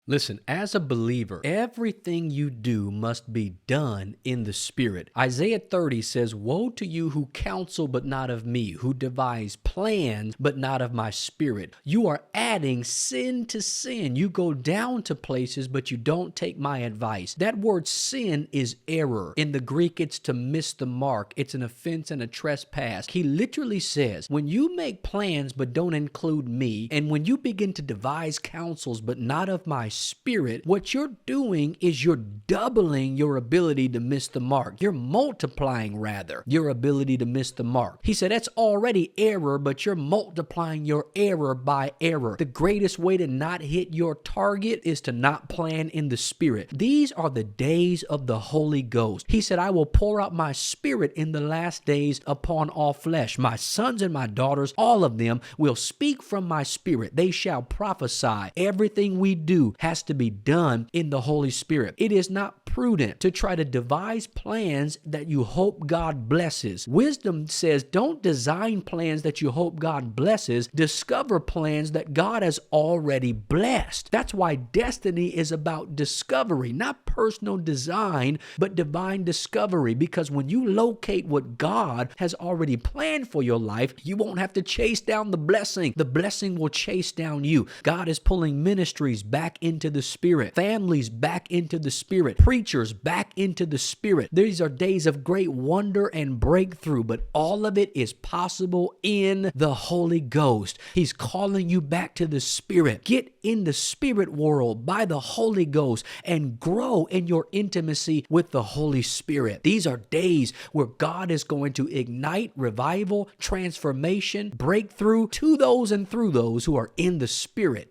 Listen, as a believer, everything you do must be done in the Spirit. Isaiah 30 says, "Woe to you who counsel, but not of me, who devise plans, but not of my Spirit." You are adding sin to sin. You go down to places, but you don't take my advice. That word sin is error. In the Greek, it's to miss the mark. It's an offense and a trespass. He literally says, when you make plans, but don't include me, and when you begin to devise counsels, but not of my Spirit, what you're doing is you're doubling your ability to miss the mark. You're multiplying, rather, your ability to miss the mark. He said that's already error, but you're multiplying your error by error. The greatest way to not hit your target is to not plan in the Spirit. These are the days of the Holy Ghost. He said, "I will pour out my Spirit in the last days upon all flesh. My sons and my daughters, all of them, will speak from my Spirit. They shall prophesy." Everything we do has to be done in the Holy Spirit. It is not prudent to try to devise plans that you hope God blesses. Wisdom says don't design plans that you hope God blesses. Discover plans that God has already blessed. That's why destiny is about discovery, not personal design, but divine discovery. Because when you locate what God has already planned for your life, you won't have to chase down the blessing. The blessing will chase down you. God is pulling ministries back into the Spirit, families back into the Spirit, preachers back into the Spirit. These are days of great wonder and breakthrough, but all of it is possible in the Holy Ghost. He's calling you back to the Spirit. Get in the Spirit world by the Holy Ghost and grow in your intimacy with the Holy Spirit. These are days where God is going to ignite revival, transformation, breakthrough to those and through those who are in the Spirit.